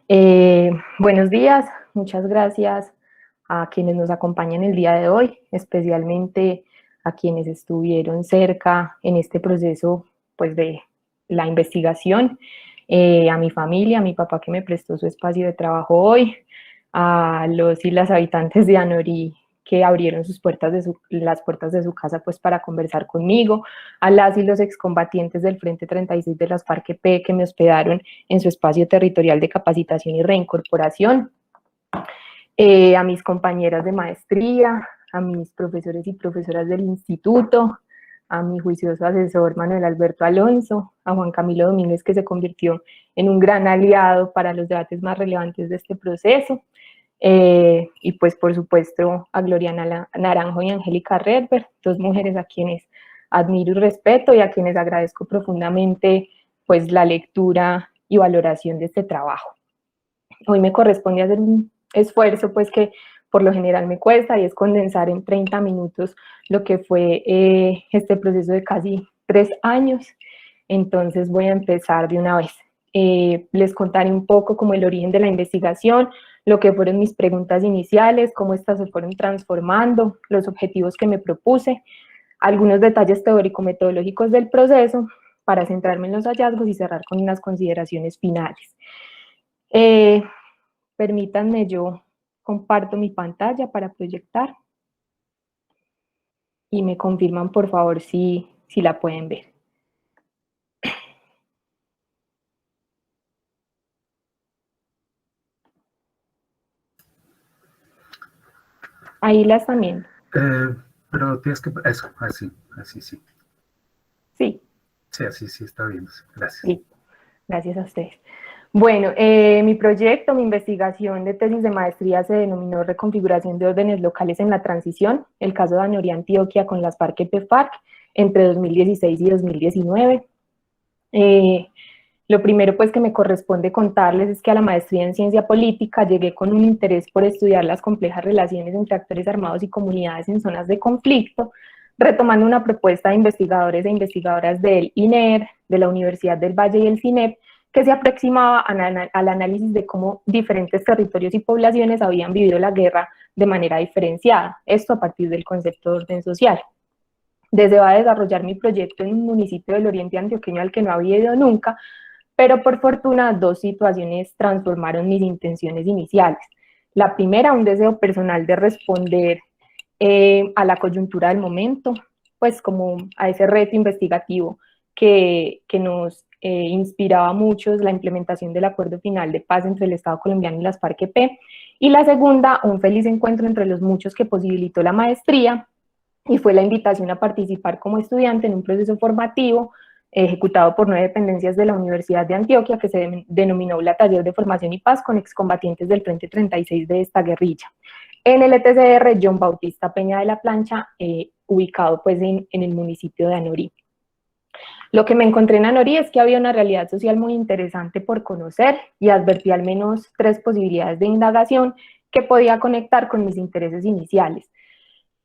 Buenos días, muchas gracias a quienes nos acompañan el día de hoy, especialmente a quienes estuvieron cerca en este proceso pues, de la investigación, a mi familia, a mi papá que me prestó su espacio de trabajo hoy, a los y las habitantes de Anorí que abrieron las puertas de su casa pues, para conversar conmigo, a las y los excombatientes del Frente 36 de las FARC-EP que me hospedaron en su espacio territorial de capacitación y reincorporación, a mis compañeras de maestría, a mis profesores y profesoras del instituto, a mi juicioso asesor Manuel Alberto Alonso, a Juan Camilo Domínguez, que se convirtió en un gran aliado para los debates más relevantes de este proceso, y pues por supuesto a Gloriana Naranjo y Angélica Redberg, dos mujeres a quienes admiro y respeto y a quienes agradezco profundamente pues la lectura y valoración de este trabajo. Hoy me corresponde hacer un esfuerzo pues que por lo general me cuesta, y es condensar en 30 minutos lo que fue este proceso de casi 3 años. Entonces voy a empezar de una vez. Les contaré un poco como el origen de la investigación, lo que fueron mis preguntas iniciales, cómo estas se fueron transformando, los objetivos que me propuse, algunos detalles teórico-metodológicos del proceso, para centrarme en los hallazgos y cerrar con unas consideraciones finales. Permítanme, yo comparto mi pantalla para proyectar y me confirman por favor si la pueden ver. Ahí la están viendo. Pero tienes que... Eso, así sí. Sí. Sí, así sí está bien. Gracias. Sí. Gracias a ustedes. Bueno, mi proyecto, mi investigación de tesis de maestría se denominó Reconfiguración de órdenes locales en la transición, el caso de Anorí, Antioquia con las FARC-EP entre 2016 y 2019. Lo primero pues que me corresponde contarles es que a la maestría en ciencia política llegué con un interés por estudiar las complejas relaciones entre actores armados y comunidades en zonas de conflicto, retomando una propuesta de investigadores e investigadoras del INER, de la Universidad del Valle y el CINEP, que se aproximaba al análisis de cómo diferentes territorios y poblaciones habían vivido la guerra de manera diferenciada, esto a partir del concepto de orden social. Deseaba desarrollar mi proyecto en un municipio del oriente antioqueño al que no había ido nunca, pero por fortuna dos situaciones transformaron mis intenciones iniciales. La primera, un deseo personal de responder a la coyuntura del momento, pues como a ese reto investigativo que nos inspiraba a muchos la implementación del acuerdo final de paz entre el Estado colombiano y las FARC-EP, y la segunda, un feliz encuentro entre los muchos que posibilitó la maestría, y fue la invitación a participar como estudiante en un proceso formativo ejecutado por 9 dependencias de la Universidad de Antioquia, que se denominó la Taller de Formación y Paz con excombatientes del Frente 36 de esta guerrilla. En el ETCR John Bautista Peña de la Plancha, ubicado pues en el municipio de Anorí. Lo que me encontré en Anorí es que había una realidad social muy interesante por conocer, y advertí al menos 3 posibilidades de indagación que podía conectar con mis intereses iniciales.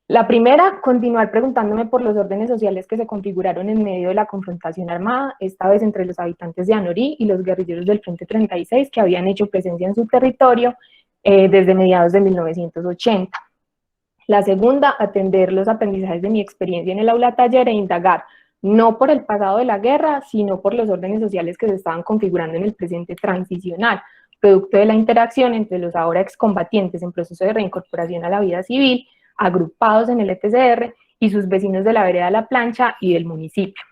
La primera, continuar preguntándome por los órdenes sociales que se configuraron en medio de la confrontación armada, esta vez entre los habitantes de Anorí y los guerrilleros del Frente 36 que habían hecho presencia en su territorio desde mediados de 1980. La segunda, atender los aprendizajes de mi experiencia en el aula taller e indagar, no por el pasado de la guerra, sino por los órdenes sociales que se estaban configurando en el presente transicional, producto de la interacción entre los ahora excombatientes en proceso de reincorporación a la vida civil, agrupados en el ETCR, y sus vecinos de la vereda La Plancha y del municipio.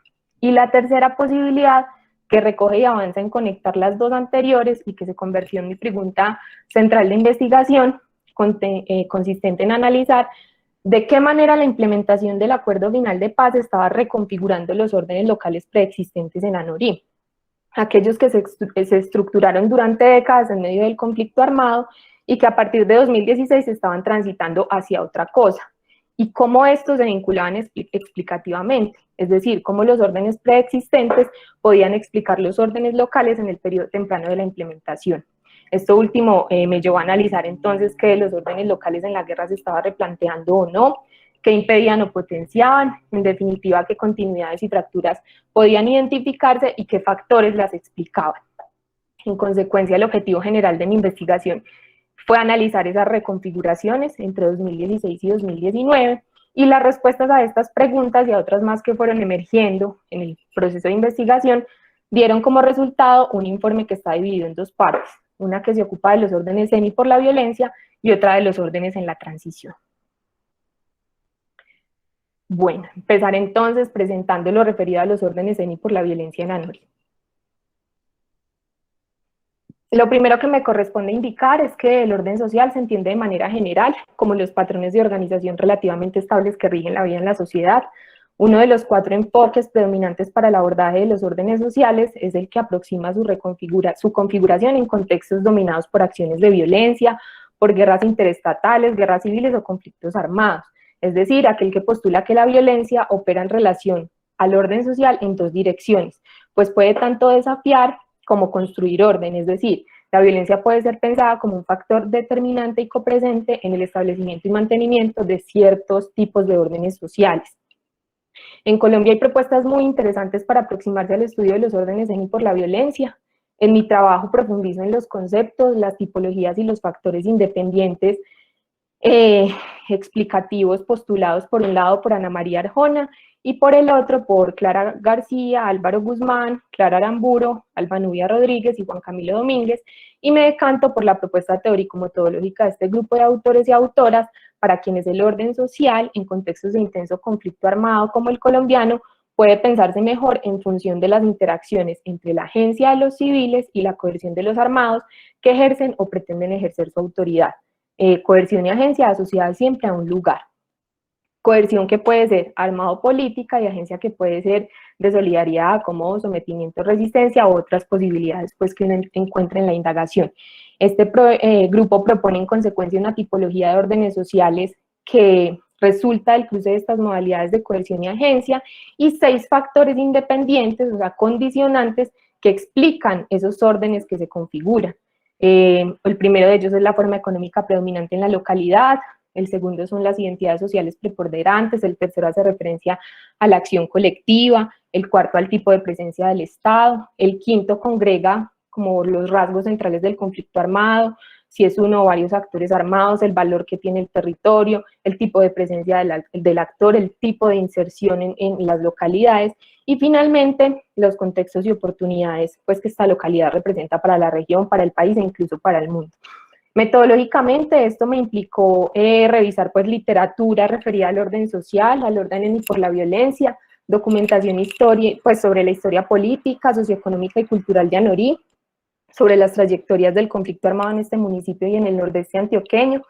Y la tercera posibilidad, que recoge y avanza en conectar las dos anteriores y que se convirtió en mi pregunta central de investigación, consistente en analizar de qué manera la implementación del acuerdo final de paz estaba reconfigurando los órdenes locales preexistentes en Anorí, aquellos que se estructuraron durante décadas en medio del conflicto armado y que a partir de 2016 estaban transitando hacia otra cosa, y cómo estos se vinculaban explicativamente, es decir, cómo los órdenes preexistentes podían explicar los órdenes locales en el periodo temprano de la implementación. Esto último me llevó a analizar entonces qué de los órdenes locales en la guerra se estaba replanteando o no, qué impedían o potenciaban, en definitiva qué continuidades y fracturas podían identificarse y qué factores las explicaban. En consecuencia, el objetivo general de mi investigación fue analizar esas reconfiguraciones entre 2016 y 2019, y las respuestas a estas preguntas y a otras más que fueron emergiendo en el proceso de investigación dieron como resultado un informe que está dividido en dos partes, una que se ocupa de los órdenes en y por la violencia y otra de los órdenes en la transición. Bueno, empezar entonces presentando lo referido a los órdenes en y por la violencia en ANORI. Lo primero que me corresponde indicar es que el orden social se entiende de manera general como los patrones de organización relativamente estables que rigen la vida en la sociedad. Uno de los 4 enfoques predominantes para el abordaje de los órdenes sociales es el que aproxima su configuración en contextos dominados por acciones de violencia, por guerras interestatales, guerras civiles o conflictos armados. Es decir, aquel que postula que la violencia opera en relación al orden social en dos direcciones, pues puede tanto desafiar como construir orden, es decir, la violencia puede ser pensada como un factor determinante y copresente en el establecimiento y mantenimiento de ciertos tipos de órdenes sociales. En Colombia hay propuestas muy interesantes para aproximarse al estudio de los órdenes en y por la violencia. En mi trabajo profundizo en los conceptos, las tipologías y los factores independientes explicativos postulados por un lado por Ana María Arjona y por el otro por Clara García, Álvaro Guzmán, Clara Aramburo, Alba Nubia Rodríguez y Juan Camilo Domínguez, y me decanto por la propuesta teórico-metodológica de este grupo de autores y autoras para quienes el orden social, en contextos de intenso conflicto armado como el colombiano, puede pensarse mejor en función de las interacciones entre la agencia de los civiles y la coerción de los armados que ejercen o pretenden ejercer su autoridad. Coerción y agencia asociadas siempre a un lugar. Coerción que puede ser armado política y agencia que puede ser de solidaridad, acomodo, sometimiento, resistencia u otras posibilidades pues, que uno encuentra en la indagación. Este grupo propone en consecuencia una tipología de órdenes sociales que resulta del cruce de estas modalidades de coerción y agencia y 6 factores independientes, o sea, condicionantes que explican esos órdenes que se configuran. El primero de ellos es la forma económica predominante en la localidad, el segundo son las identidades sociales preponderantes, el tercero hace referencia a la acción colectiva, el cuarto al tipo de presencia del Estado, el quinto congrega como los rasgos centrales del conflicto armado, si es uno o varios actores armados, el valor que tiene el territorio, el tipo de presencia del actor, el tipo de inserción en las localidades, y finalmente los contextos y oportunidades pues, que esta localidad representa para la región, para el país e incluso para el mundo. Metodológicamente esto me implicó revisar pues, literatura referida al orden social, al orden en y por la violencia, documentación pues, sobre la historia política, socioeconómica y cultural de ANORI, sobre las trayectorias del conflicto armado en este municipio y en el nordeste antioqueño,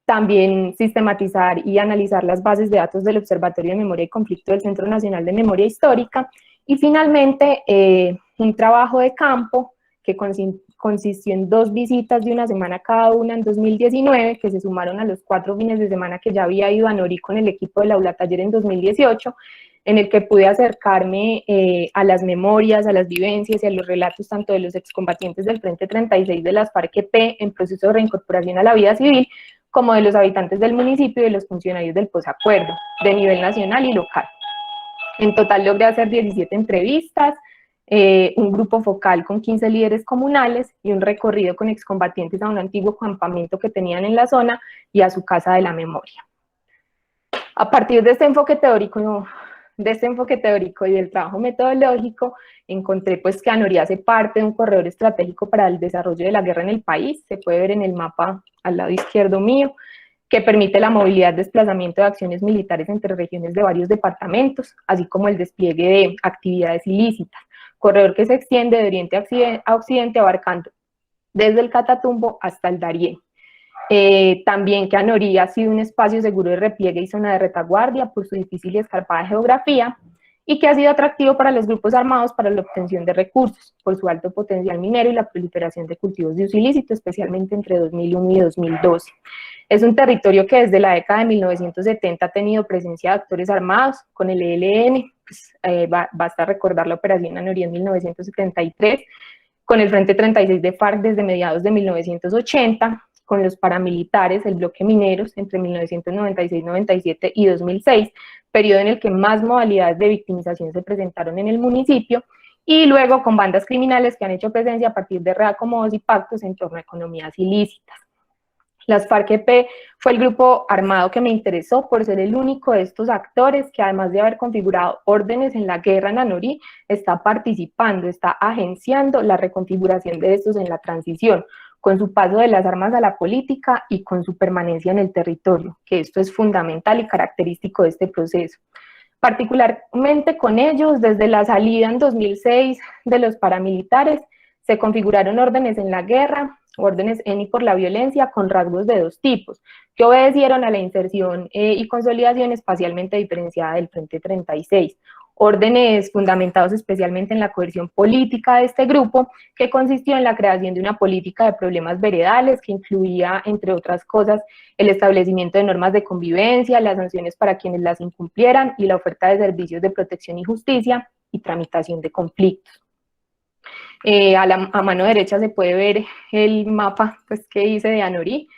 también sistematizar y analizar las bases de datos del Observatorio de Memoria y Conflicto del Centro Nacional de Memoria Histórica, y finalmente un trabajo de campo que consistió en 2 visitas de una semana cada una en 2019, que se sumaron a los 4 fines de semana que ya había ido a ANORI con el equipo del Aula Taller en 2018, en el que pude acercarme a las memorias, a las vivencias y a los relatos tanto de los excombatientes del Frente 36 de las FARC-EP en proceso de reincorporación a la vida civil, como de los habitantes del municipio y de los funcionarios del posacuerdo, de nivel nacional y local. En total logré hacer 17 entrevistas, un grupo focal con 15 líderes comunales y un recorrido con excombatientes a un antiguo campamento que tenían en la zona y a su casa de la memoria. A partir de este enfoque teórico y del trabajo metodológico, encontré pues que ANORI hace parte de un corredor estratégico para el desarrollo de la guerra en el país, se puede ver en el mapa al lado izquierdo mío, que permite la movilidad, desplazamiento de acciones militares entre regiones de varios departamentos, así como el despliegue de actividades ilícitas, corredor que se extiende de oriente a occidente abarcando desde el Catatumbo hasta el Darién. También que ANORI ha sido un espacio seguro de repliegue y zona de retaguardia por su difícil y escarpada geografía, y que ha sido atractivo para los grupos armados para la obtención de recursos, por su alto potencial minero y la proliferación de cultivos de uso ilícito, especialmente entre 2001 y 2012. Es un territorio que desde la década de 1970 ha tenido presencia de actores armados, con el ELN, pues, basta recordar la operación ANORI en 1973, con el Frente 36 de FARC desde mediados de 1980, con los paramilitares, el bloque mineros, entre 1996, 97 y 2006, periodo en el que más modalidades de victimización se presentaron en el municipio, y luego con bandas criminales que han hecho presencia a partir de reacomodos y pactos en torno a economías ilícitas. Las FARC-EP fue el grupo armado que me interesó por ser el único de estos actores que, además de haber configurado órdenes en la guerra en Anorí, está participando, está agenciando la reconfiguración de estos en la transición, con su paso de las armas a la política y con su permanencia en el territorio, que esto es fundamental y característico de este proceso. Particularmente con ellos, desde la salida en 2006 de los paramilitares, se configuraron órdenes en la guerra, órdenes en y por la violencia, con rasgos de dos tipos, que obedecieron a la inserción y consolidación espacialmente diferenciada del Frente 36, órdenes fundamentados especialmente en la coerción política de este grupo, que consistió en la creación de una política de problemas veredales que incluía, entre otras cosas, el establecimiento de normas de convivencia, las sanciones para quienes las incumplieran y la oferta de servicios de protección y justicia y tramitación de conflictos. A mano derecha se puede ver el mapa pues, que hice de Anorí.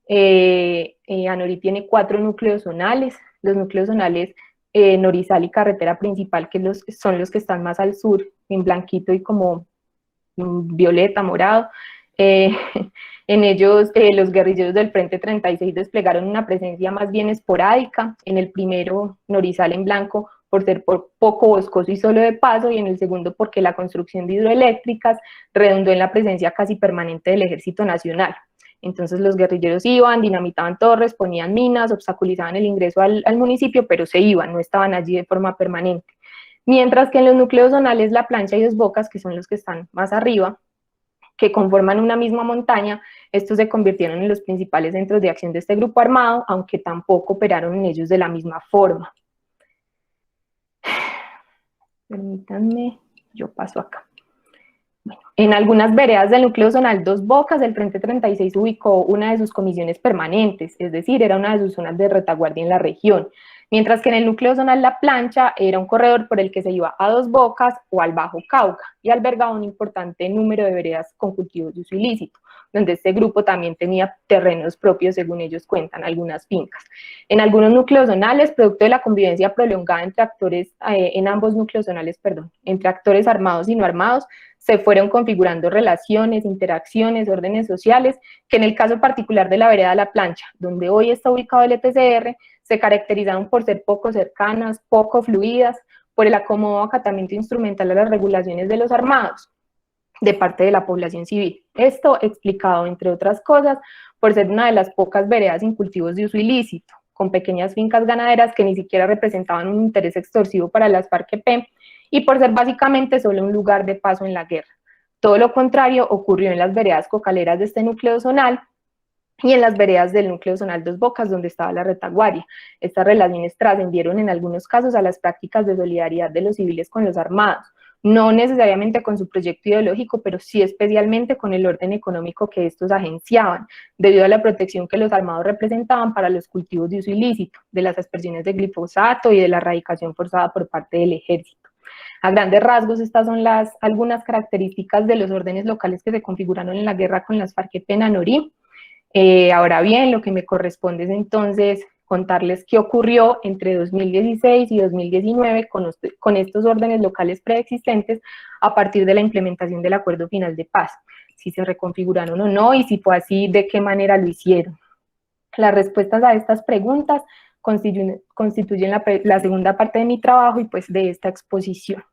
Anorí tiene 4 núcleos zonales. Los núcleos zonales Norizal y Carretera Principal, que son los que están más al sur, en blanquito y como violeta, morado. En ellos los guerrilleros del Frente 36 desplegaron una presencia más bien esporádica. En el primero, Norizal en blanco, por ser poco boscoso y solo de paso, y en el segundo porque la construcción de hidroeléctricas redundó en la presencia casi permanente del Ejército Nacional. Entonces los guerrilleros iban, dinamitaban torres, ponían minas, obstaculizaban el ingreso al municipio, pero se iban, no estaban allí de forma permanente. Mientras que en los núcleos zonales La Plancha y Dos Bocas, que son los que están más arriba, que conforman una misma montaña, estos se convirtieron en los principales centros de acción de este grupo armado, aunque tampoco operaron en ellos de la misma forma. Permítanme, yo paso acá. Bueno, en algunas veredas del núcleo zonal Dos Bocas, el Frente 36 ubicó una de sus comisiones permanentes, es decir, era una de sus zonas de retaguardia en la región, mientras que en el núcleo zonal La Plancha era un corredor por el que se iba a Dos Bocas o al Bajo Cauca, y albergaba un importante número de veredas con cultivos de uso ilícito, donde este grupo también tenía terrenos propios, según ellos cuentan, algunas fincas. En algunos núcleos zonales, producto de la convivencia prolongada entre actores, en ambos núcleos zonales, perdón, entre actores armados y no armados, se fueron configurando relaciones, interacciones, órdenes sociales, que en el caso particular de la vereda La Plancha, donde hoy está ubicado el ETCR, se caracterizaron por ser poco cercanas, poco fluidas, por el acomodo acatamiento instrumental a las regulaciones de los armados, de parte de la población civil. Esto explicado, entre otras cosas, por ser una de las pocas veredas sin cultivos de uso ilícito, con pequeñas fincas ganaderas que ni siquiera representaban un interés extorsivo para las FARC-EP, y por ser básicamente solo un lugar de paso en la guerra. Todo lo contrario ocurrió en las veredas cocaleras de este núcleo zonal y en las veredas del núcleo zonal Dos Bocas, donde estaba la retaguardia. Estas relaciones trascendieron en algunos casos a las prácticas de solidaridad de los civiles con los armados, no necesariamente con su proyecto ideológico, pero sí especialmente con el orden económico que estos agenciaban, debido a la protección que los armados representaban para los cultivos de uso ilícito, de las aspersiones de glifosato y de la erradicación forzada por parte del ejército. A grandes rasgos, estas son algunas características de los órdenes locales que se configuraron en la guerra con las FARC-EP en Anorí. Ahora bien, lo que me corresponde es entonces contarles qué ocurrió entre 2016 y 2019 con estos órdenes locales preexistentes a partir de la implementación del Acuerdo Final de Paz, si se reconfiguraron o no, y si fue así, de qué manera lo hicieron. Las respuestas a estas preguntas constituyen la segunda parte de mi trabajo y pues de esta exposición.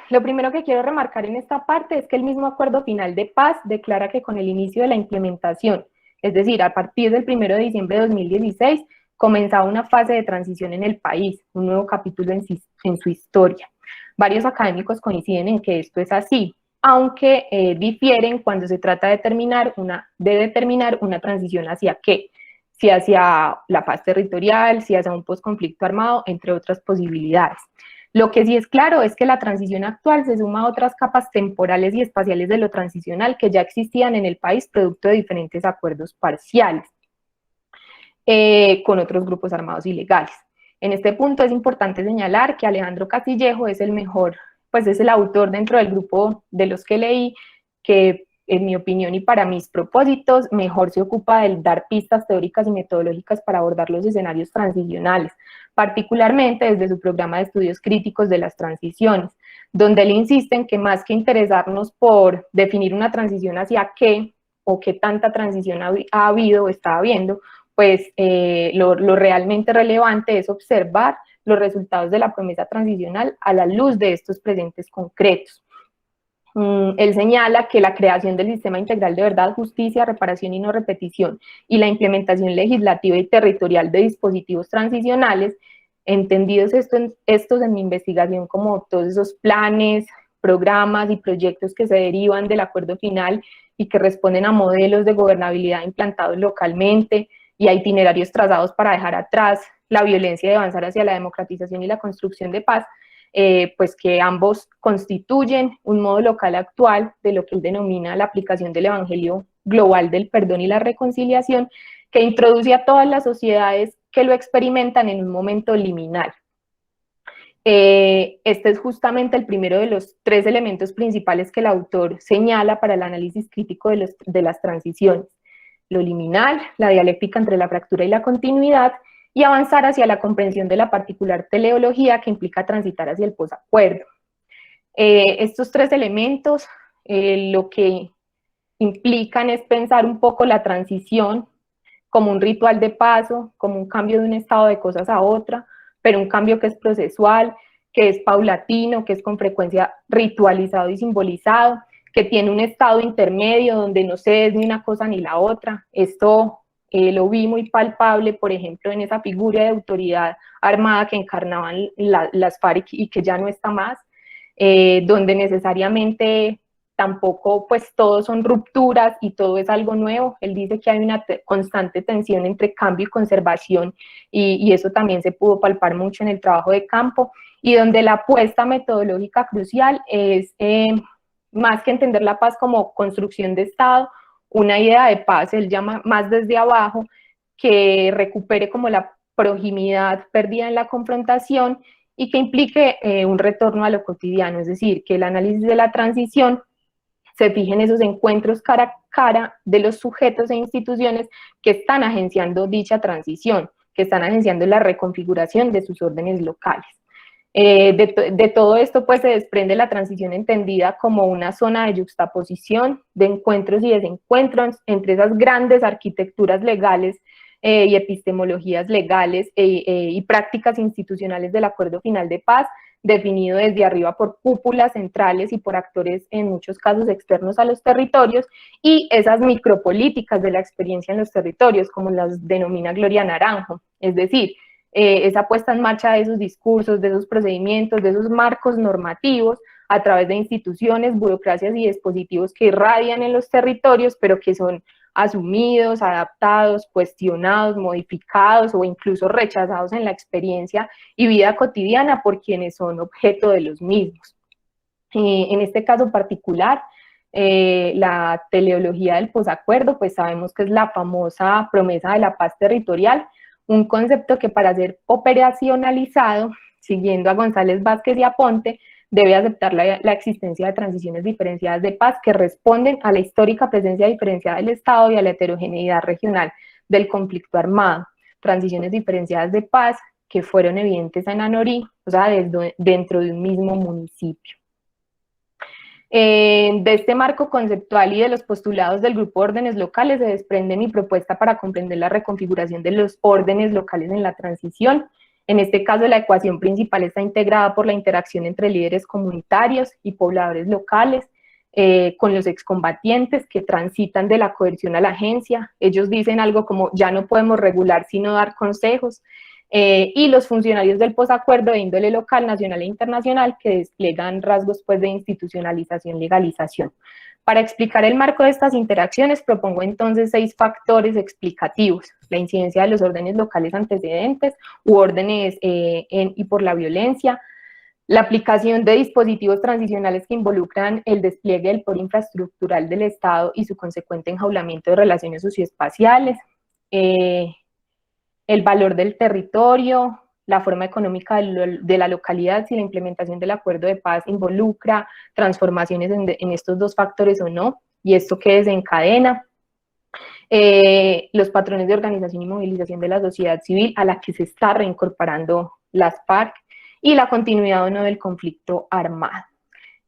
Lo primero que quiero remarcar en esta parte es que el mismo Acuerdo Final de Paz declara que con el inicio de la implementación, es decir, a partir del 1 de diciembre de 2016, comenzaba una fase de transición en el país, un nuevo capítulo en su historia. Varios académicos coinciden en que esto es así, aunque difieren cuando se trata de determinar una transición hacia qué, si hacia la paz territorial, si hacia un posconflicto armado, entre otras posibilidades. Lo que sí es claro es que la transición actual se suma a otras capas temporales y espaciales de lo transicional que ya existían en el país producto de diferentes acuerdos parciales con otros grupos armados ilegales. En este punto es importante señalar que Alejandro Castillejo es el mejor, pues es el autor dentro del grupo de los que leí, que en mi opinión y para mis propósitos, mejor se ocupa de dar pistas teóricas y metodológicas para abordar los escenarios transicionales, particularmente desde su programa de estudios críticos de las transiciones, donde él insiste en que más que interesarnos por definir una transición hacia qué o qué tanta transición ha habido o está habiendo, pues lo realmente relevante es observar los resultados de la promesa transicional a la luz de estos presentes concretos. Él señala que la creación del sistema integral de verdad, justicia, reparación y no repetición y la implementación legislativa y territorial de dispositivos transicionales, entendidos estos en mi investigación como todos esos planes, programas y proyectos que se derivan del acuerdo final y que responden a modelos de gobernabilidad implantados localmente y a itinerarios trazados para dejar atrás la violencia y avanzar hacia la democratización y la construcción de paz, pues que ambos constituyen un modo local actual de lo que él denomina la aplicación del evangelio global del perdón y la reconciliación, que introduce a todas las sociedades que lo experimentan en un momento liminal. Este es justamente el primero de los 3 elementos principales que el autor señala para el análisis crítico de las transiciones: lo liminal, la dialéctica entre la fractura y la continuidad, y avanzar hacia la comprensión de la particular teleología que implica transitar hacia el posacuerdo. Estos 3 elementos lo que implican es pensar un poco la transición como un ritual de paso, como un cambio de un estado de cosas a otra, pero un cambio que es procesual, que es paulatino, que es con frecuencia ritualizado y simbolizado, que tiene un estado intermedio donde no se es ni una cosa ni la otra. Esto lo vi muy palpable, por ejemplo, en esa figura de autoridad armada que encarnaban las FARC y que ya no está más, donde necesariamente tampoco pues todo son rupturas y todo es algo nuevo. Él dice que hay una constante tensión entre cambio y conservación, y eso también se pudo palpar mucho en el trabajo de campo, y donde la apuesta metodológica crucial es más que entender la paz como construcción de Estado, una idea de paz, él llama más desde abajo, que recupere como la proximidad perdida en la confrontación y que implique un retorno a lo cotidiano, es decir, que el análisis de la transición se fije en esos encuentros cara a cara de los sujetos e instituciones que están agenciando dicha transición, que están agenciando la reconfiguración de sus órdenes locales. De todo esto pues se desprende la transición entendida como una zona de yuxtaposición, de encuentros y desencuentros entre esas grandes arquitecturas legales y epistemologías legales y prácticas institucionales del acuerdo final de paz, definido desde arriba por cúpulas centrales y por actores en muchos casos externos a los territorios, y esas micropolíticas de la experiencia en los territorios, como las denomina Gloria Naranjo, es decir, esa puesta en marcha de esos discursos, de esos procedimientos, de esos marcos normativos, a través de instituciones, burocracias y dispositivos que irradian en los territorios, pero que son asumidos, adaptados, cuestionados, modificados o incluso rechazados en la experiencia y vida cotidiana por quienes son objeto de los mismos. En este caso particular, la teleología del posacuerdo, pues sabemos que es la famosa promesa de la paz territorial, un concepto que para ser operacionalizado, siguiendo a González Vázquez y Aponte, debe aceptar la existencia de transiciones diferenciadas de paz que responden a la histórica presencia diferenciada del Estado y a la heterogeneidad regional del conflicto armado. Transiciones diferenciadas de paz que fueron evidentes en Anorí, o sea, dentro de un mismo municipio. De este marco conceptual y de los postulados del grupo de órdenes locales se desprende mi propuesta para comprender la reconfiguración de los órdenes locales en la transición. En este caso, la ecuación principal está integrada por la interacción entre líderes comunitarios y pobladores locales, con los excombatientes que transitan de la coerción a la agencia. Ellos dicen algo como, ya no podemos regular sino dar consejos, y los funcionarios del posacuerdo de índole local, nacional e internacional que despliegan rasgos pues, de institucionalización, legalización. Para explicar el marco de estas interacciones, propongo entonces 6 factores explicativos: la incidencia de los órdenes locales antecedentes u órdenes y por la violencia, la aplicación de dispositivos transicionales que involucran el despliegue del poder infraestructural del Estado y su consecuente enjaulamiento de relaciones socioespaciales, el valor del territorio, la forma económica de la localidad, si la implementación del acuerdo de paz involucra transformaciones en estos 2 factores o no, y esto que desencadena los patrones de organización y movilización de la sociedad civil a la que se está reincorporando las FARC y la continuidad o no del conflicto armado.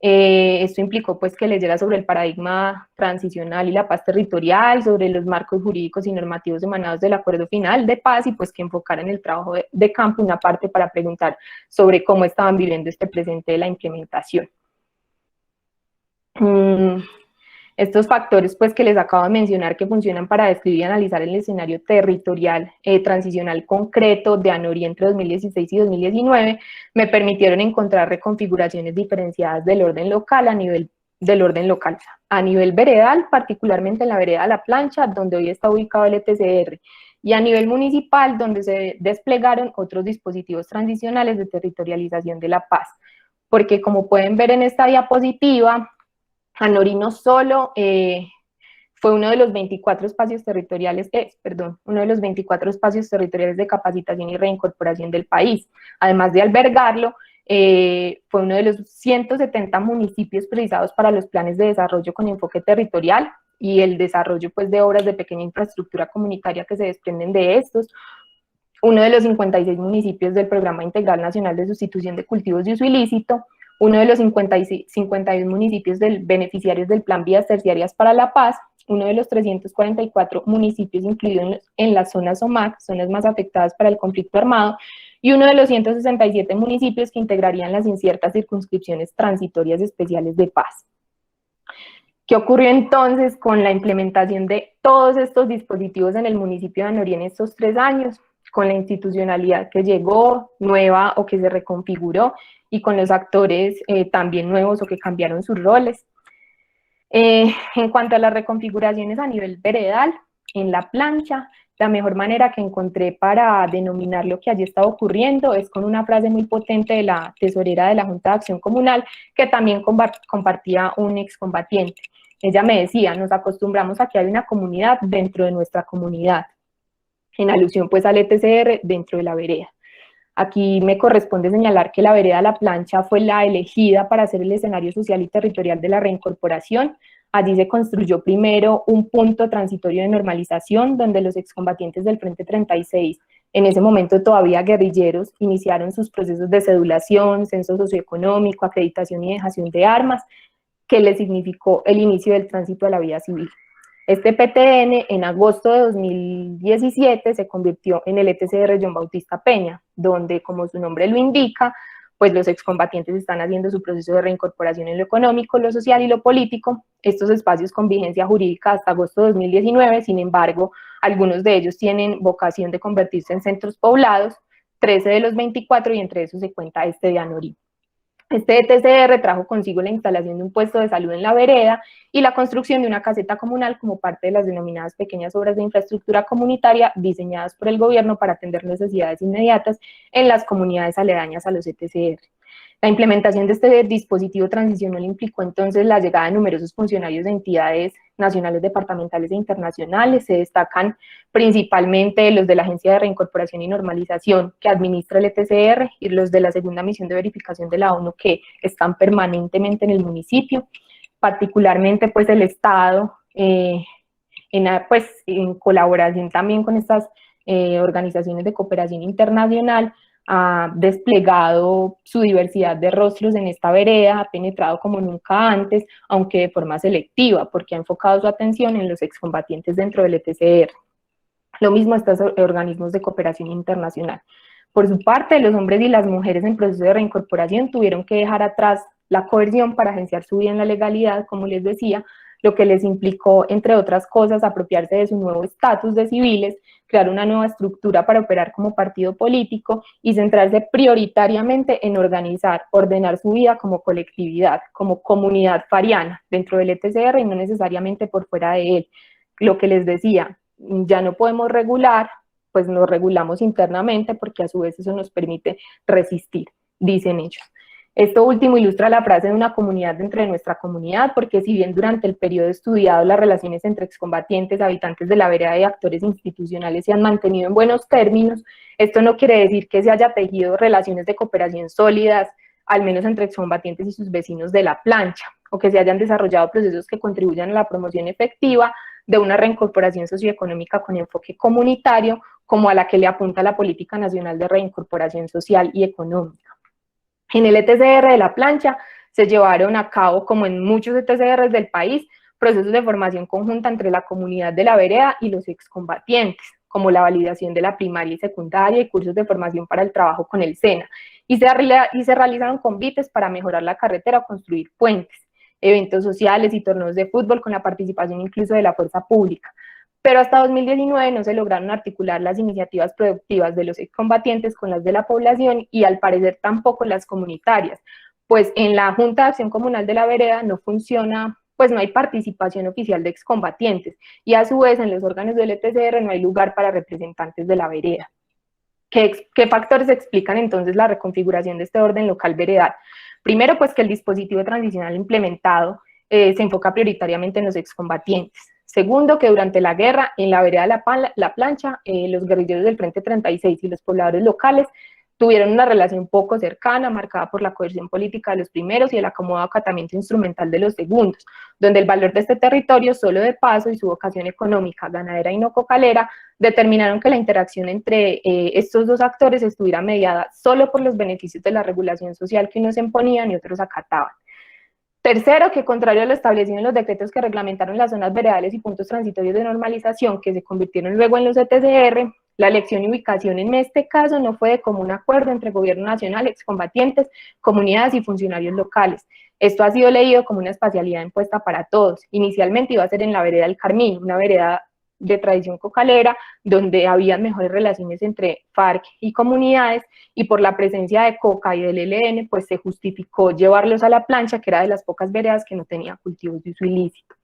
Esto implicó pues que leyera sobre el paradigma transicional y la paz territorial, sobre los marcos jurídicos y normativos emanados del acuerdo final de paz y pues que enfocara en el trabajo de campo una parte para preguntar sobre cómo estaban viviendo este presente de la implementación. Estos factores pues que les acabo de mencionar que funcionan para describir y analizar el escenario territorial transicional concreto de ANORI entre 2016 y 2019 me permitieron encontrar reconfiguraciones diferenciadas del orden local a nivel veredal, particularmente en la vereda La Plancha, donde hoy está ubicado el ETCR, y a nivel municipal, donde se desplegaron otros dispositivos transicionales de territorialización de la paz. Porque como pueden ver en esta diapositiva, ANORI no solo fue uno de los 24 espacios territoriales, uno de los 24 espacios territoriales de capacitación y reincorporación del país. Además de albergarlo, fue uno de los 170 municipios priorizados para los planes de desarrollo con enfoque territorial y el desarrollo pues, de obras de pequeña infraestructura comunitaria que se desprenden de estos, uno de los 56 municipios del Programa Integral Nacional de Sustitución de Cultivos de Uso Ilícito, uno de los 51 municipios beneficiarios del Plan Vías Terciarias para la Paz, uno de los 344 municipios incluidos en las zonas SOMAC, zonas más afectadas para el conflicto armado, y uno de los 167 municipios que integrarían las inciertas circunscripciones transitorias especiales de paz. ¿Qué ocurrió entonces con la implementación de todos estos dispositivos en el municipio de ANORI en estos 3 años? Con la institucionalidad que llegó, nueva o que se reconfiguró, y con los actores también nuevos o que cambiaron sus roles. En cuanto a las reconfiguraciones a nivel veredal, en La Plancha, la mejor manera que encontré para denominar lo que allí estaba ocurriendo es con una frase muy potente de la tesorera de la Junta de Acción Comunal, que también compartía un excombatiente. Ella me decía, nos acostumbramos a que hay una comunidad dentro de nuestra comunidad, en alusión pues al ETCR dentro de la vereda. Aquí me corresponde señalar que la vereda La Plancha fue la elegida para ser el escenario social y territorial de la reincorporación. Allí se construyó primero un punto transitorio de normalización donde los excombatientes del Frente 36, en ese momento todavía guerrilleros, iniciaron sus procesos de cedulación, censo socioeconómico, acreditación y dejación de armas, que le significó el inicio del tránsito a la vida civil. Este PTN en agosto de 2017 se convirtió en el ETCR John Bautista Peña, donde, como su nombre lo indica, pues los excombatientes están haciendo su proceso de reincorporación en lo económico, lo social y lo político. Estos espacios con vigencia jurídica hasta agosto de 2019, sin embargo, algunos de ellos tienen vocación de convertirse en centros poblados, 13 de los 24, y entre esos se cuenta este de ANORI. Este ETCR trajo consigo la instalación de un puesto de salud en la vereda y la construcción de una caseta comunal como parte de las denominadas pequeñas obras de infraestructura comunitaria diseñadas por el gobierno para atender necesidades inmediatas en las comunidades aledañas a los ETCR. La implementación de este dispositivo transicional implicó entonces la llegada de numerosos funcionarios de entidades nacionales, departamentales e internacionales. Se destacan principalmente los de la Agencia de Reincorporación y Normalización que administra el ETCR y los de la Segunda Misión de Verificación de la ONU que están permanentemente en el municipio, particularmente pues el Estado, en colaboración también con estas organizaciones de cooperación internacional, ha desplegado su diversidad de rostros en esta vereda, ha penetrado como nunca antes, aunque de forma selectiva, porque ha enfocado su atención en los excombatientes dentro del ETCR. Lo mismo estos organismos de cooperación internacional. Por su parte, los hombres y las mujeres en proceso de reincorporación tuvieron que dejar atrás la coerción para agenciar su vida en la legalidad, como les decía, lo que les implicó, entre otras cosas, apropiarse de su nuevo estatus de civiles, crear una nueva estructura para operar como partido político y centrarse prioritariamente en ordenar su vida como colectividad, como comunidad fariana dentro del ETCR y no necesariamente por fuera de él. Lo que les decía, ya no podemos regular, pues nos regulamos internamente porque a su vez eso nos permite resistir, dicen ellos. Esto último ilustra la frase de una comunidad dentro de nuestra comunidad, porque si bien durante el periodo estudiado las relaciones entre excombatientes, habitantes de la vereda y actores institucionales se han mantenido en buenos términos, esto no quiere decir que se haya tejido relaciones de cooperación sólidas, al menos entre excombatientes y sus vecinos de La Plancha. o que se hayan desarrollado procesos que contribuyan a la promoción efectiva de una reincorporación socioeconómica con enfoque comunitario, como a la que le apunta la Política Nacional de Reincorporación Social y Económica. En el ETCR de La Plancha se llevaron a cabo, como en muchos ETCRs del país, procesos de formación conjunta entre la comunidad de la vereda y los excombatientes, como la validación de la primaria y secundaria y cursos de formación para el trabajo con el SENA, y se realizaron convites para mejorar la carretera o construir puentes, eventos sociales y torneos de fútbol con la participación incluso de la fuerza pública. Pero hasta 2019 no se lograron articular las iniciativas productivas de los excombatientes con las de la población y al parecer tampoco las comunitarias, pues en la Junta de Acción Comunal de la Vereda no funciona, pues no hay participación oficial de excombatientes y a su vez en los órganos del ETCR no hay lugar para representantes de la vereda. ¿Qué factores explican entonces la reconfiguración de este orden local veredal? Primero, pues que el dispositivo transicional implementado se enfoca prioritariamente en los excombatientes. Segundo, que durante la guerra, en la vereda La Plancha, los guerrilleros del Frente 36 y los pobladores locales tuvieron una relación poco cercana, marcada por la coerción política de los primeros y el acomodado acatamiento instrumental de los segundos, donde el valor de este territorio, solo de paso, y su vocación económica, ganadera y no cocalera, determinaron que la interacción entre estos dos actores estuviera mediada solo por los beneficios de la regulación social que unos imponían y otros acataban. Tercero, que contrario a lo establecido en los decretos que reglamentaron las zonas veredales y puntos transitorios de normalización, que se convirtieron luego en los ETCR, la elección y ubicación en este caso no fue de común acuerdo entre gobierno nacional, excombatientes, comunidades y funcionarios locales. Esto ha sido leído como una espacialidad impuesta para todos. Inicialmente iba a ser en la vereda del Carmín, una vereda de tradición cocalera, donde había mejores relaciones entre FARC y comunidades, y por la presencia de coca y del ELN, pues se justificó llevarlos a La Plancha, que era de las pocas veredas que no tenía cultivos de uso ilícito.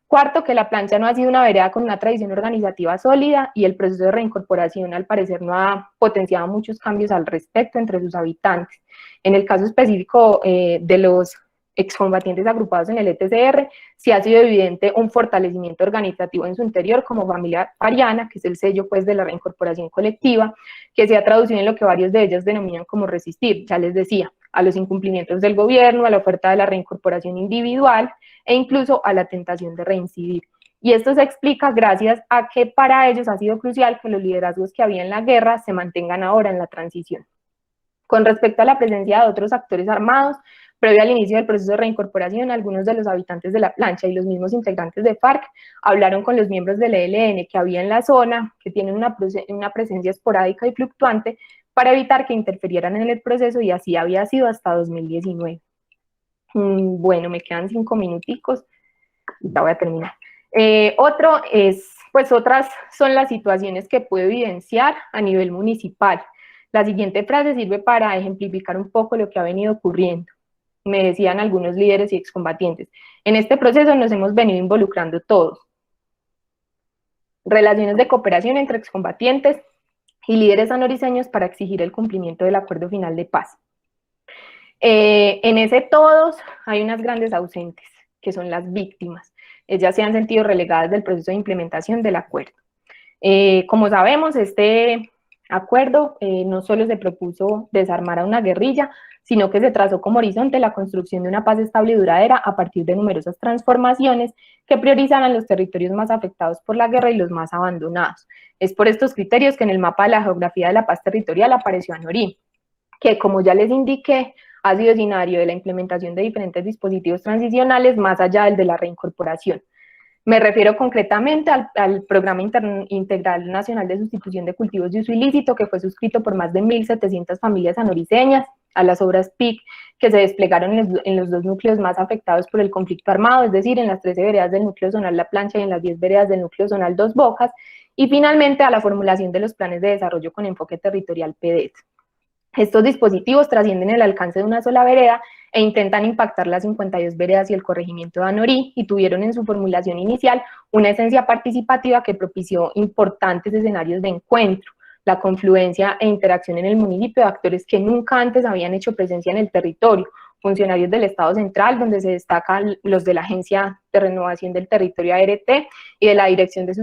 Cuarto, que La Plancha no ha sido una vereda con una tradición organizativa sólida y el proceso de reincorporación al parecer no ha potenciado muchos cambios al respecto entre sus habitantes. En el caso específico de los excombatientes agrupados en el ETCR, sí ha sido evidente un fortalecimiento organizativo en su interior como familia pariana, que es el sello pues de la reincorporación colectiva, que se ha traducido en lo que varios de ellos denominan como resistir, ya les decía, a los incumplimientos del gobierno, a la oferta de la reincorporación individual e incluso a la tentación de reincidir. Y esto se explica gracias a que para ellos ha sido crucial que los liderazgos que había en la guerra se mantengan ahora en la transición. Con respecto a la presencia de otros actores armados, previo al inicio del proceso de reincorporación, algunos de los habitantes de La Plancha y los mismos integrantes de FARC hablaron con los miembros del ELN que había en la zona, que tienen una presencia esporádica y fluctuante, para evitar que interfirieran en el proceso, y así había sido hasta 2019. Bueno, me quedan 5 minuticos, ya voy a terminar. Otras son las situaciones que puedo evidenciar a nivel municipal. La siguiente frase sirve para ejemplificar un poco lo que ha venido ocurriendo. Me decían algunos líderes y excombatientes, en este proceso nos hemos venido involucrando todos. Relaciones de cooperación entre excombatientes y líderes sanoriseños para exigir el cumplimiento del acuerdo final de paz. En ese todos hay unas grandes ausentes, que son las víctimas. Ellas se han sentido relegadas del proceso de implementación del acuerdo. Como sabemos, este acuerdo no solo se propuso desarmar a una guerrilla, sino que se trazó como horizonte la construcción de una paz estable y duradera a partir de numerosas transformaciones que priorizaran los territorios más afectados por la guerra y los más abandonados. Es por estos criterios que en el mapa de la geografía de la paz territorial apareció Anorí, que, como ya les indiqué, ha sido escenario de la implementación de diferentes dispositivos transicionales más allá del de la reincorporación. Me refiero concretamente al Programa Integral Nacional de Sustitución de Cultivos de Uso Ilícito, que fue suscrito por más de 1.700 familias sanoriseñas, a las obras PIC que se desplegaron en los 2 núcleos más afectados por el conflicto armado, es decir, en las 13 veredas del núcleo zonal La Plancha y en las 10 veredas del núcleo zonal Dos Bocas, y finalmente a la formulación de los planes de desarrollo con enfoque territorial PDET. Estos dispositivos trascienden el alcance de una sola vereda e intentan impactar las 52 veredas y el corregimiento de Anorí, y tuvieron en su formulación inicial una esencia participativa que propició importantes escenarios de encuentro, la confluencia e interacción en el municipio de actores que nunca antes habían hecho presencia en el territorio, funcionarios del Estado Central, donde se destacan los de la Agencia de Renovación del Territorio ART y de la Dirección de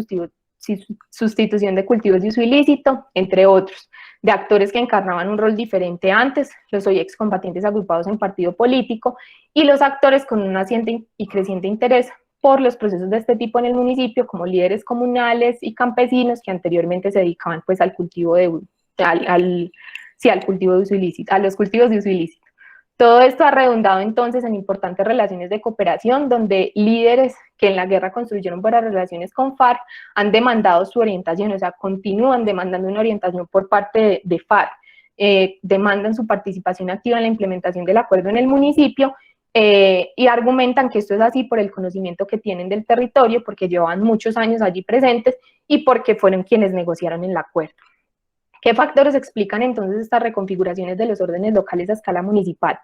Sustitución de Cultivos de Uso Ilícito, entre otros. de actores que encarnaban un rol diferente antes, los hoy excombatientes agrupados en partido político, y los actores con un naciente y creciente interés por los procesos de este tipo en el municipio, como líderes comunales y campesinos que anteriormente se dedicaban pues al cultivo de al cultivo de uso ilícito, a los cultivos de uso ilícito. Todo esto ha redundado entonces en importantes relaciones de cooperación, donde líderes que en la guerra construyeron buenas relaciones con FARC han demandado su orientación, o sea, continúan demandando una orientación por parte de FARC, demandan su participación activa en la implementación del acuerdo en el municipio, y argumentan que esto es así por el conocimiento que tienen del territorio, porque llevaban muchos años allí presentes y porque fueron quienes negociaron el acuerdo. ¿Qué factores explican entonces estas reconfiguraciones de los órdenes locales a escala municipal?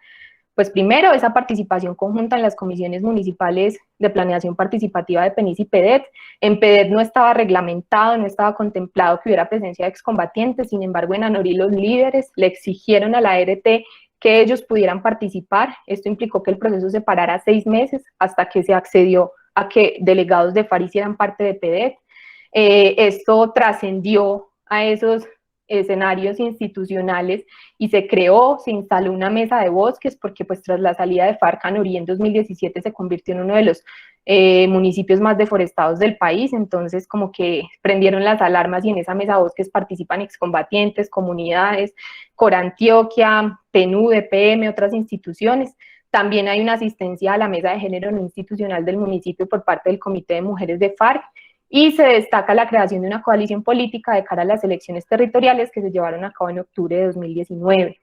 Pues primero, esa participación conjunta en las comisiones municipales de planeación participativa de PENIS y PEDET. En PEDET no estaba reglamentado, no estaba contemplado que hubiera presencia de excombatientes, sin embargo en ANORI los líderes le exigieron a la ERT que ellos pudieran participar. Esto implicó que el proceso se parara 6 meses hasta que se accedió a que delegados de FARC hicieran parte de PEDET. Esto trascendió a esos escenarios institucionales y se instaló una mesa de bosques, porque pues tras la salida de FARC, ANORI en 2017 se convirtió en uno de los municipios más deforestados del país, entonces como que prendieron las alarmas y en esa mesa de bosques participan excombatientes, comunidades, Corantioquia, PNUD, EPM, otras instituciones. También hay una asistencia a la mesa de género no institucional del municipio por parte del Comité de Mujeres de FARC, y se destaca la creación de una coalición política de cara a las elecciones territoriales que se llevaron a cabo en octubre de 2019.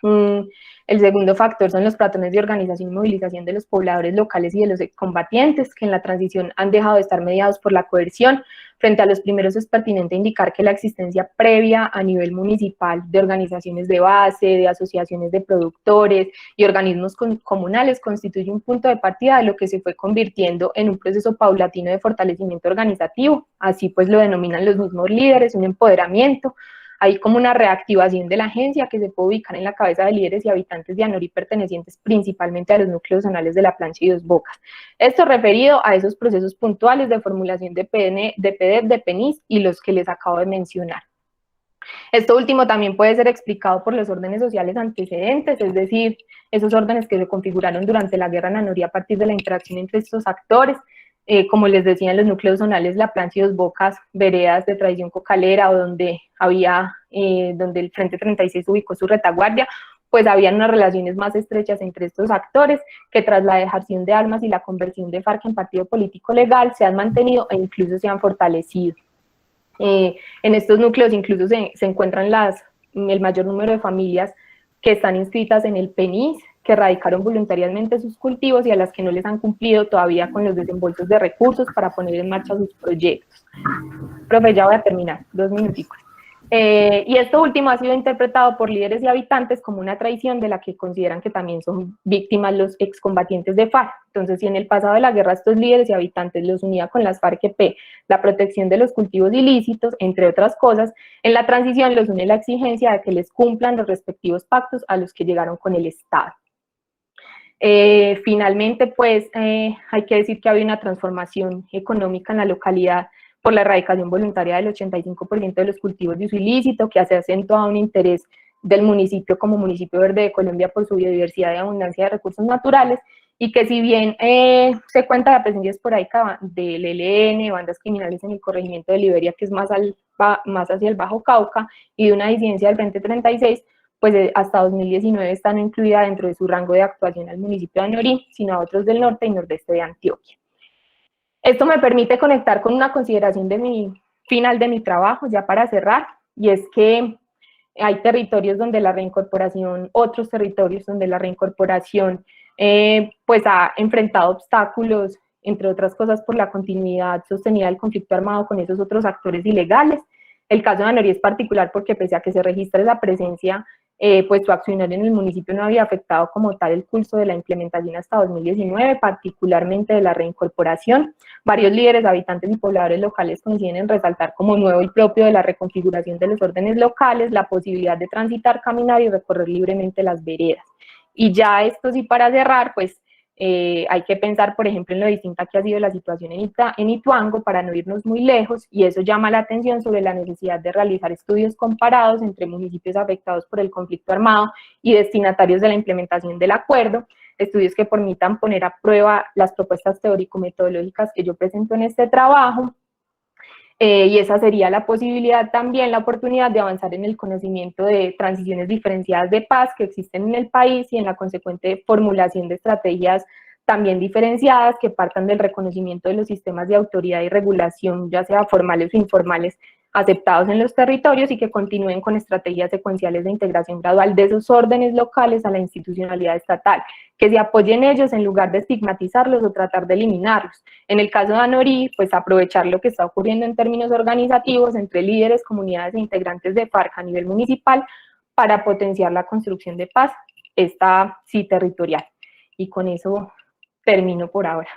El segundo factor son los patrones de organización y movilización de los pobladores locales y de los excombatientes, que en la transición han dejado de estar mediados por la coerción. Frente a los primeros es pertinente indicar que la existencia previa a nivel municipal de organizaciones de base, de asociaciones de productores y organismos comunales constituye un punto de partida de lo que se fue convirtiendo en un proceso paulatino de fortalecimiento organizativo. Así pues lo denominan los mismos líderes, un empoderamiento. Hay como una reactivación de la agencia que se puede ubicar en la cabeza de líderes y habitantes de ANORI pertenecientes principalmente a los núcleos zonales de La Plancha y Dos Bocas. Esto referido a esos procesos puntuales de formulación de PEDET, de PENIS y los que les acabo de mencionar. Esto último también puede ser explicado por los órdenes sociales antecedentes, es decir, esos órdenes que se configuraron durante la guerra en ANORI a partir de la interacción entre estos actores. Como les decía, en los núcleos zonales La Plancha y Dos Bocas, veredas de tradición cocalera, o donde el Frente 36 ubicó su retaguardia, pues habían unas relaciones más estrechas entre estos actores que tras la dejación de armas y la conversión de FARC en partido político legal se han mantenido e incluso se han fortalecido. En estos núcleos incluso se encuentran el mayor número de familias que están inscritas en el PENIS, que radicaron voluntariamente sus cultivos y a las que no les han cumplido todavía con los desembolsos de recursos para poner en marcha sus proyectos. Profe, ya voy a terminar, 2 minuticos. Y esto último ha sido interpretado por líderes y habitantes como una traición de la que consideran que también son víctimas los excombatientes de FARC. Entonces, si en el pasado de la guerra estos líderes y habitantes los unía con las FARC-EP, la protección de los cultivos ilícitos, entre otras cosas, en la transición los une la exigencia de que les cumplan los respectivos pactos a los que llegaron con el Estado. Finalmente, pues, hay que decir que había una transformación económica en la localidad por la erradicación voluntaria del 85% de los cultivos de uso ilícito, que hace acentuado un interés del municipio como municipio verde de Colombia por su biodiversidad y abundancia de recursos naturales, y que si bien se cuenta la presencia esporádica del ELN, bandas criminales en el corregimiento de Liberia, que es más hacia el Bajo Cauca, y de una disidencia del Frente 36, pues hasta 2019 está no incluida dentro de su rango de actuación al municipio de ANORI, sino a otros del norte y nordeste de Antioquia. Esto me permite conectar con una consideración final de mi trabajo, ya para cerrar, y es que hay territorios donde la reincorporación, otros territorios donde la reincorporación pues ha enfrentado obstáculos, entre otras cosas por la continuidad sostenida del conflicto armado con esos otros actores ilegales. El caso de ANORI es particular porque pese a que se registra esa presencia, pues su accionar en el municipio no había afectado como tal el curso de la implementación hasta 2019, particularmente de la reincorporación. Varios líderes, habitantes y pobladores locales coinciden en resaltar como nuevo y propio de la reconfiguración de los órdenes locales la posibilidad de transitar, caminar y recorrer libremente las veredas. Y ya esto sí, para cerrar, pues Hay que pensar, por ejemplo, en lo distinta que ha sido la situación en Ituango para no irnos muy lejos, y eso llama la atención sobre la necesidad de realizar estudios comparados entre municipios afectados por el conflicto armado y destinatarios de la implementación del acuerdo, estudios que permitan poner a prueba las propuestas teórico-metodológicas que yo presento en este trabajo. Y esa sería la posibilidad también, la oportunidad de avanzar en el conocimiento de transiciones diferenciadas de paz que existen en el país y en la consecuente formulación de estrategias también diferenciadas que partan del reconocimiento de los sistemas de autoridad y regulación, ya sea formales o informales, aceptados en los territorios y que continúen con estrategias secuenciales de integración gradual de esos órdenes locales a la institucionalidad estatal, que se apoyen ellos en lugar de estigmatizarlos o tratar de eliminarlos. En el caso de ANORI, pues aprovechar lo que está ocurriendo en términos organizativos entre líderes, comunidades e integrantes de FARC a nivel municipal para potenciar la construcción de paz, esta sí territorial. Y con eso termino por ahora.